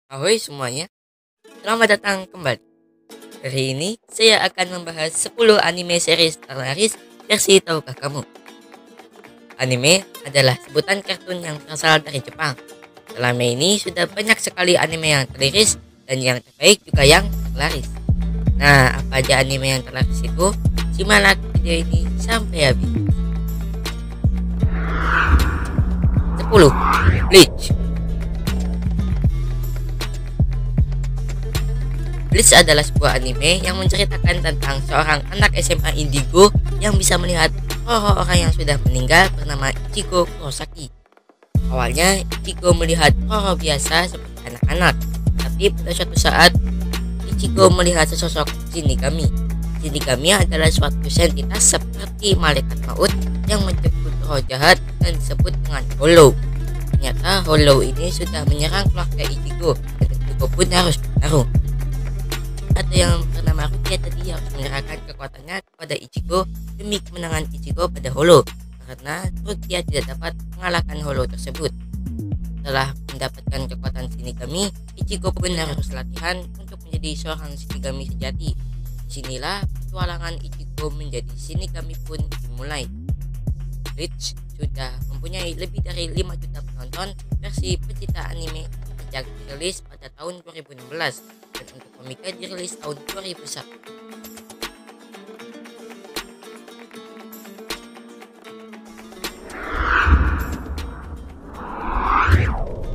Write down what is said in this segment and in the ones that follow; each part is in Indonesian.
Ahoy semuanya, selamat datang kembali. Hari ini saya akan membahas 10 anime series terlaris versi tahukah kamu. Anime adalah sebutan kartun yang berasal dari Jepang. Selama ini sudah banyak sekali anime yang terlaris dan yang terbaik juga yang terlaris. Nah, apa aja anime yang terlaris itu? Simak video ini sampai habis. 10. Bleach. Bleach adalah sebuah anime yang menceritakan tentang seorang anak SMA indigo yang bisa melihat roh orang yang sudah meninggal bernama Ichigo Kurosaki. Awalnya Ichigo melihat roh biasa seperti anak-anak, tapi pada suatu saat Ichigo melihat sesosok Shinigami. Shinigami adalah suatu entitas seperti malaikat maut yang menjemput roh jahat dan disebut dengan Hollow. Ternyata Hollow ini sudah menyerang keluarga Ichigo dan Ichigo pun harus bertarung. Atau yang bernama Rukia tadi harus menyerahkan kekuatannya kepada Ichigo demi kemenangan Ichigo pada Hollow, karena Rukia tidak dapat mengalahkan Hollow tersebut. Setelah mendapatkan kekuatan Shinigami, Ichigo pun harus latihan untuk menjadi seorang Shinigami sejati. Disinilah petualangan Ichigo menjadi Shinigami pun dimulai. Bleach sudah mempunyai lebih dari 5 juta penonton versi pecinta anime sejak dirilis pada tahun 2016 dan untuk komiknya dirilis tahun 2001.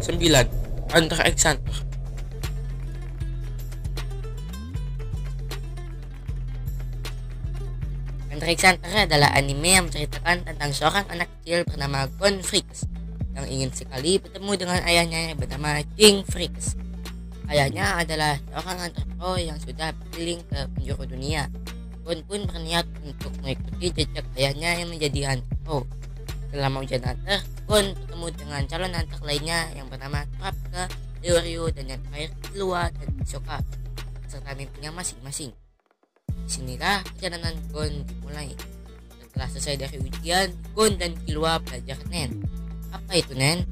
9. Hunter x Hunter. Hunter x Hunter adalah anime yang menceritakan tentang seorang anak kecil bernama Gon Freaks yang ingin sekali bertemu dengan ayahnya yang bernama King Freaks. Ayahnya adalah seorang hunter pro yang sudah berkeliling ke penjuru dunia. Gon pun berniat untuk mengikuti jejak ayahnya yang menjadi hunter pro. Selama ujian hunter, Gon bertemu dengan calon hunter lainnya yang bernama Kurapika, Leorio, dan yang terakhir Killua dan Hisoka serta mimpinya masing-masing. Disinilah perjalanan Gon dimulai. Setelah selesai dari ujian, Gon dan Killua belajar Nen. Apa itu Nen?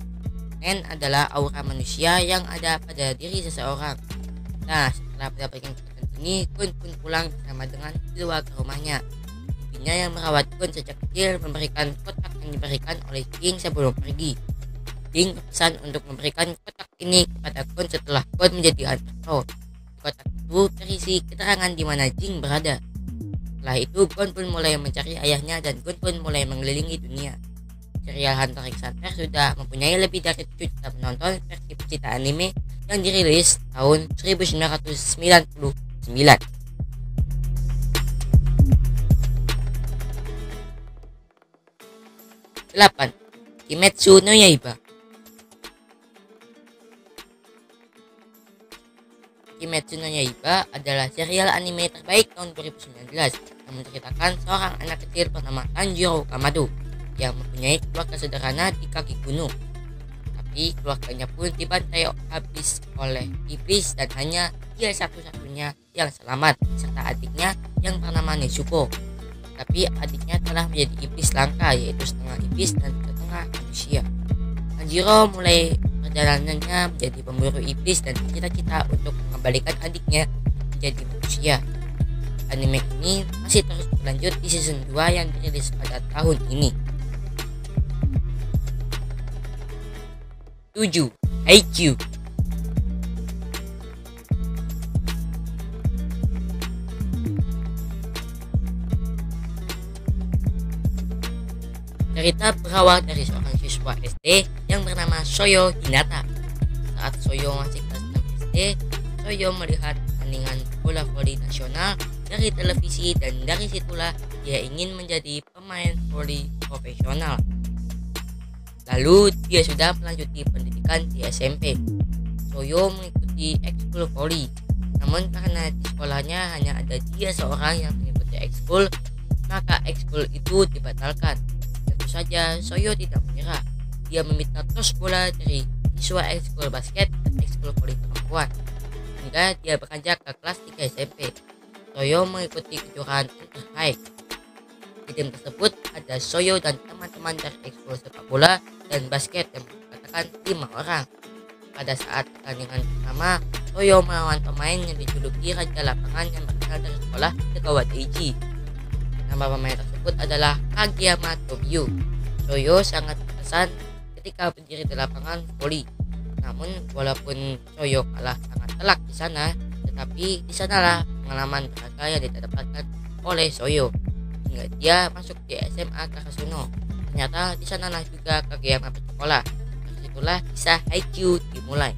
Nen adalah aura manusia yang ada pada diri seseorang. Nah, setelah mendapatkan kekuatan ini, Gon pun pulang bersama dengan Killua ke rumahnya. Ibunya yang merawat Gon sejak kecil memberikan kotak yang diberikan oleh King sebelum pergi. King berpesan untuk memberikan kotak ini kepada Gon setelah Gon menjadi hunter pro. Kotak itu berisi keterangan di mana Jing berada. Setelah itu, Gon pun mulai mencari ayahnya dan Gon pun mulai mengelilingi dunia. Serial Hunter x Hunter sudah mempunyai lebih dari 7 juta penonton versi pecinta anime yang dirilis tahun 1999. 8. Kimetsu no Yaiba. Kimetsu no Yaiba adalah serial anime terbaik tahun 2019 yang menceritakan seorang anak kecil bernama Tanjiro Kamado yang mempunyai keluarga sederhana di kaki gunung. Tapi keluarganya pun dibantai habis oleh iblis dan hanya dia satu-satunya yang selamat serta adiknya yang bernama Nezuko. Tapi adiknya telah menjadi iblis langka, yaitu setengah iblis dan setengah manusia. Tanjiro mulai perjalanannya menjadi pemburu iblis dan bercita-cita untuk mengembalikan adiknya menjadi manusia. Anime ini masih terus berlanjut di season 2 yang dirilis pada tahun ini. 7. Haikyuu. Cerita berawal dari seorang siswa SD yang bernama Soyo Hinata. Saat Soyo masih kelas 6 SD, Soyo melihat pertandingan bola voli nasional dari televisi dan dari situlah dia ingin menjadi pemain voli profesional. Lalu dia sudah melanjuti pendidikan di SMP. Soyo mengikuti ekskul voli. Namun karena di sekolahnya hanya ada dia seorang yang mengikuti ekskul, maka ekskul itu dibatalkan. Tentu saja Soyo tidak menyerah. Dia meminta tos bola dari siswa ekskul basket dan ekskul voli perempuan hingga dia beranjak ke kelas 3 SMP. Soyo mengikuti kejuaraan inter-high. Di tim tersebut ada Soyo dan teman-teman dari ekskul sepak bola dan basket yang mengatakan 5 orang. Pada saat pertandingan pertama, Toyo melawan pemain yang dijuluki Raja Lapangan yang berasal dari sekolah Degawa Teiji. Nama pemain tersebut adalah Kageyama Tobio. Toyo sangat terkesan ketika berdiri di lapangan voli. Namun walaupun Toyo kalah sangat telak di sana, tetapi di sanalah pengalaman berharga yang didapatkan oleh Toyo hingga dia masuk di SMA Karasuno. Ternyata di sanalah juga Kageyama bersekolah. Itulah kisah Haikyuu dimulai.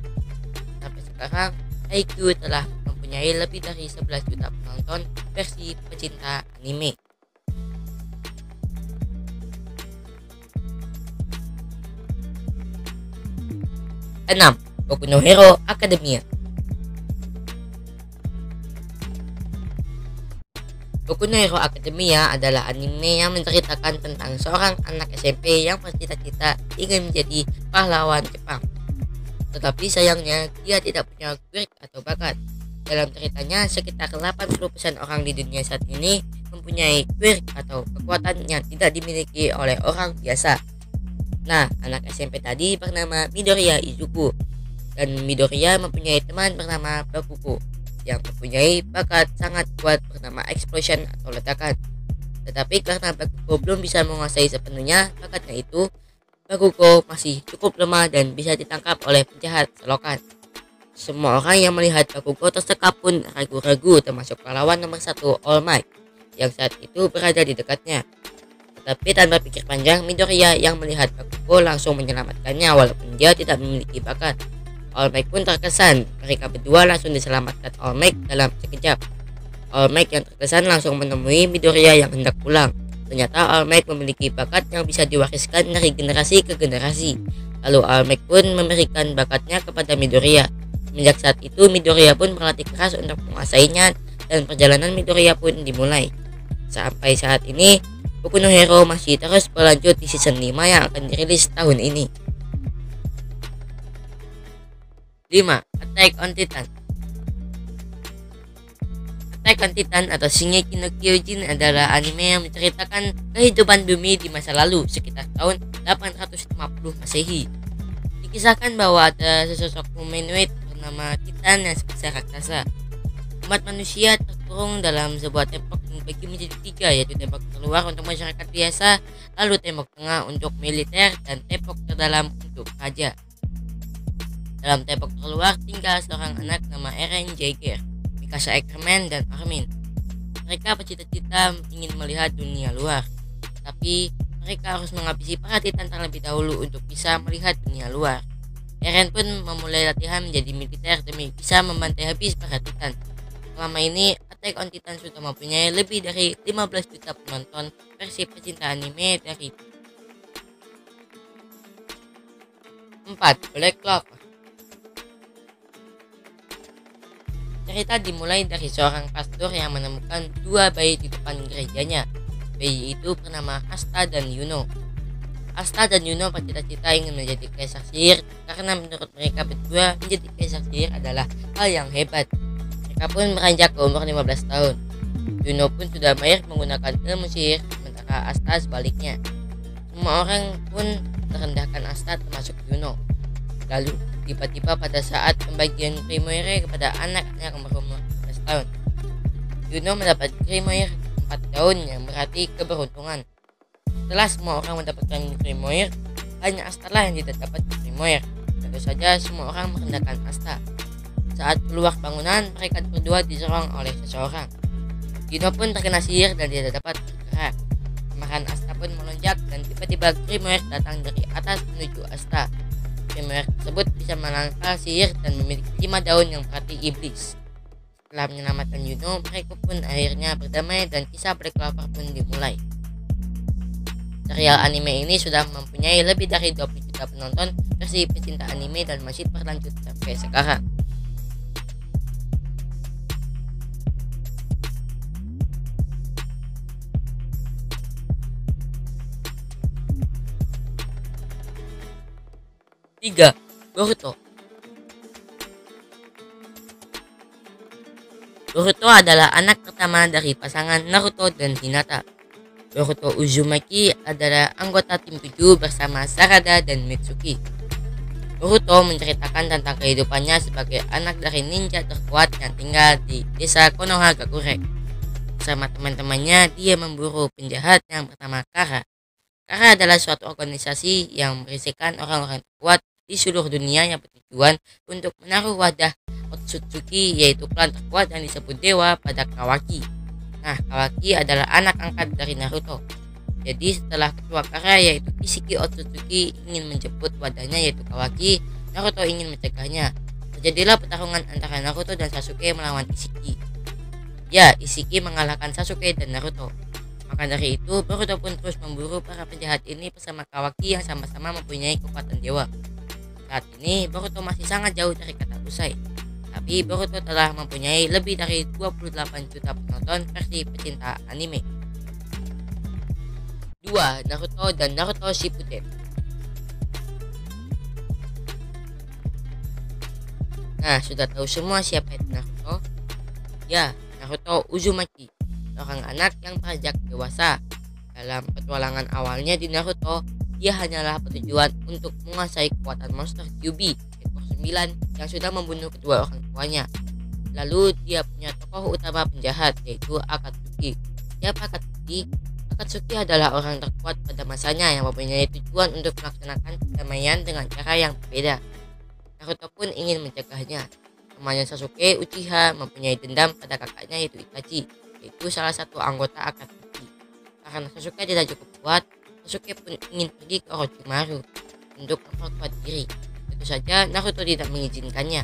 Sampai sekarang Haikyuu telah mempunyai lebih dari 11 juta penonton versi pecinta anime. 6. Boku no Hero Academia. Boku no Hero Academia adalah anime yang menceritakan tentang seorang anak SMP yang bercita-cita ingin menjadi pahlawan Jepang. Tetapi sayangnya dia tidak punya quirk atau bakat. Dalam ceritanya, sekitar 80% orang di dunia saat ini mempunyai quirk atau kekuatan yang tidak dimiliki oleh orang biasa. Nah, anak SMP tadi bernama Midoriya Izuku, dan Midoriya mempunyai teman bernama Bakugo yang mempunyai bakat sangat kuat bernama explosion atau ledakan. Tetapi karena Bakugo belum bisa menguasai sepenuhnya bakatnya itu, Bakugo masih cukup lemah dan bisa ditangkap oleh penjahat selokan. Semua orang yang melihat Bakugo tersekap pun ragu-ragu, termasuk pahlawan nomor 1 All Might yang saat itu berada di dekatnya. Tetapi tanpa pikir panjang, Midoriya yang melihat Bakugo langsung menyelamatkannya walaupun dia tidak memiliki bakat. All Might pun terkesan. Mereka berdua langsung diselamatkan All Might dalam sekejap. All Might yang terkesan langsung menemui Midoriya yang hendak pulang. Ternyata All Might memiliki bakat yang bisa diwariskan dari generasi ke generasi. Lalu All Might pun memberikan bakatnya kepada Midoriya. Sejak saat itu Midoriya pun berlatih keras untuk menguasainya dan perjalanan Midoriya pun dimulai. Sampai saat ini Boku no Hero masih terus berlanjut di season 5 yang akan dirilis tahun ini. 5. Attack on Titan. Attack on Titan atau Shingeki no Kyojin adalah anime yang menceritakan kehidupan bumi di masa lalu sekitar tahun 850 Masehi. Dikisahkan bahwa ada sesosok humanoid bernama Titan yang sebesar raksasa. Umat manusia terkurung dalam sebuah tembok yang dibagi menjadi 3, yaitu tembok terluar untuk masyarakat biasa, lalu tembok tengah untuk militer, dan tembok terdalam untuk raja. Dalam tembok terluar tinggal seorang anak nama Eren Jaeger, Mikasa Ackerman, dan Armin. Mereka bercita-cita ingin melihat dunia luar, tapi mereka harus menghabisi para Titan terlebih dahulu untuk bisa melihat dunia luar. Eren pun memulai latihan menjadi militer demi bisa membantai habis para Titan. Selama ini, Attack on Titan sudah mempunyai lebih dari 15 juta penonton versi pecinta anime dari 4. Black Clover. Cerita dimulai dari seorang pastor yang menemukan 2 bayi di depan gerejanya. Bayi itu bernama Asta dan Yuno. Asta dan Yuno bercita-cita ingin menjadi kaisar sihir karena menurut mereka berdua menjadi kaisar sihir adalah hal yang hebat. Mereka pun beranjak ke umur 15 tahun. Yuno pun sudah mahir menggunakan ilmu sihir, sementara Asta sebaliknya. Semua orang pun merendahkan Asta termasuk Yuno. Lalu tiba-tiba pada saat pembagian Grimoire kepada anak-anak yang berumur 15 tahun, Yuno mendapat Grimoire 4 daun yang berarti keberuntungan. Setelah semua orang mendapatkan Grimoire, hanya Asta lah yang tidak dapat Grimoire. Tentu saja semua orang merendahkan Asta. Saat keluar bangunan, mereka berdua diserang oleh seseorang. Yuno pun terkena sihir dan tidak dapat bergerak. Kemarahan Asta pun melonjak dan tiba-tiba Grimoire datang dari atas menuju Asta. Grimoire tersebut bisa menangkal sihir dan memiliki 5 daun yang berarti iblis. Setelah menyelamatkan Yuno, mereka pun akhirnya berdamai dan kisah Black Clover pun dimulai. Serial anime ini sudah mempunyai lebih dari 20 juta penonton versi pecinta anime dan masih berlanjut sampai sekarang. Tiga, Boruto. Boruto adalah anak pertama dari pasangan Naruto dan Hinata. Boruto Uzumaki adalah anggota tim 7 bersama Sarada dan Mitsuki. Boruto menceritakan tentang kehidupannya sebagai anak dari ninja terkuat yang tinggal di desa Konohagakure. Bersama teman-temannya, dia memburu penjahat yang bernama Kara. Kara adalah suatu organisasi yang berisikan orang-orang terkuat di seluruh dunia yang bertujuan untuk menaruh wadah Otsutsuki, yaitu klan terkuat yang disebut dewa, pada Kawaki. Nah, Kawaki adalah anak angkat dari Naruto. Jadi setelah ketua Kara yaitu Ishiki Otsutsuki ingin menjemput wadahnya yaitu Kawaki, Naruto ingin mencegahnya. Terjadilah pertarungan antara Naruto dan Sasuke melawan Ishiki. Ya, Ishiki mengalahkan Sasuke dan Naruto. Maka dari itu, Boruto pun terus memburu para penjahat ini bersama Kawaki yang sama-sama mempunyai kekuatan dewa. Saat ini, Boruto masih sangat jauh dari kata usai. Tapi Boruto telah mempunyai lebih dari 28 juta penonton versi pecinta anime. 2. Naruto dan Naruto Shippuden. Nah, sudah tahu semua siapa itu Naruto? Ya, Naruto Uzumaki, seorang anak yang beranjak dewasa. Dalam petualangan awalnya di Naruto, dia hanyalah bertujuan untuk menguasai kekuatan monster Kyuubi ekor 9 yang sudah membunuh kedua orang tuanya. Lalu dia punya tokoh utama penjahat yaitu Akatsuki. Siapa Akatsuki? Akatsuki adalah orang terkuat pada masanya yang mempunyai tujuan untuk melaksanakan perdamaian dengan cara yang berbeda. Naruto pun ingin mencegahnya. Temannya Sasuke Uchiha mempunyai dendam pada kakaknya yaitu Itachi, yaitu salah satu anggota Akatsuki. Karena Sasuke tidak cukup kuat, Sasuke pun ingin pergi ke Orochimaru untuk memperkuat diri. Tentu saja Naruto tidak mengizinkannya,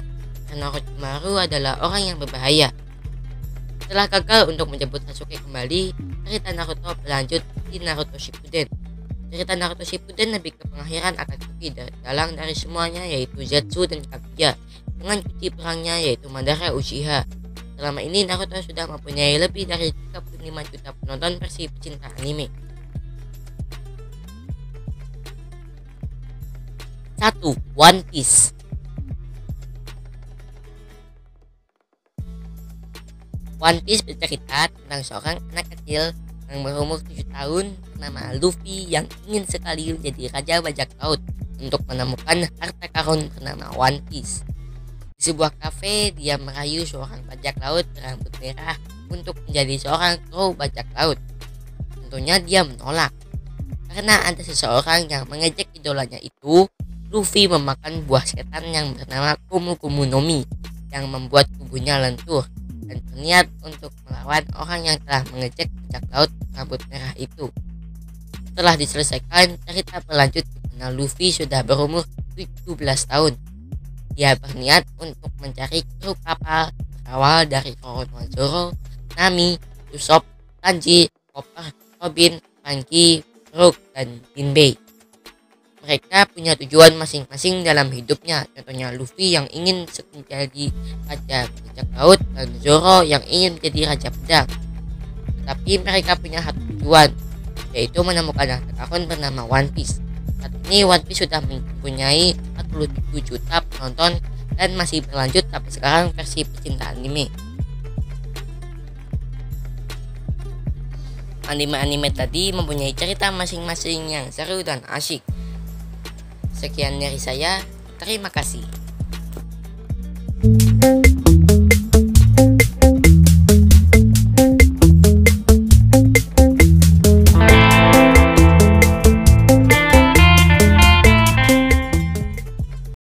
karena Orochimaru adalah orang yang berbahaya. Setelah gagal untuk menjemput Sasuke kembali, cerita Naruto berlanjut di Naruto Shippuden. Cerita Naruto Shippuden lebih ke pengakhiran Akatsuki dalang dari semuanya yaitu Zetsu dan Kaguya dengan cuci perangnya yaitu Madara Uchiha. Selama ini Naruto sudah mempunyai lebih dari 35 juta penonton versi pecinta anime. 1. One Piece. One Piece bercerita tentang seorang anak kecil yang berumur 7 tahun bernama Luffy yang ingin sekali menjadi raja bajak laut untuk menemukan harta karun bernama One Piece. Di sebuah kafe, dia merayu seorang bajak laut berambut merah untuk menjadi seorang kru bajak laut. Tentunya dia menolak. Karena ada seseorang yang mengejek idolanya itu, Luffy memakan buah setan yang bernama Kumu Kumu no Mi yang membuat tubuhnya lentur dan berniat untuk melawan orang yang telah mengejek bajak laut rambut merah itu. Setelah diselesaikan, cerita berlanjut di mana Luffy sudah berumur 17 tahun. Dia berniat untuk mencari kru kapal berawal dari Orochimaru, Zoro, Nami, Usopp, Sanji, Chopper, Robin, Franky, Brook, dan Jinbei. Mereka punya tujuan masing-masing dalam hidupnya. Contohnya Luffy yang ingin menjadi raja bajak laut dan Zoro yang ingin menjadi raja pedang. Tetapi mereka punya satu tujuan, yaitu menemukan harta karun bernama One Piece. Saat ini One Piece sudah mempunyai 47 juta penonton dan masih berlanjut sampai sekarang versi pecinta anime. Anime-anime tadi mempunyai cerita masing-masing yang seru dan asyik. Sekian dari saya, terima kasih.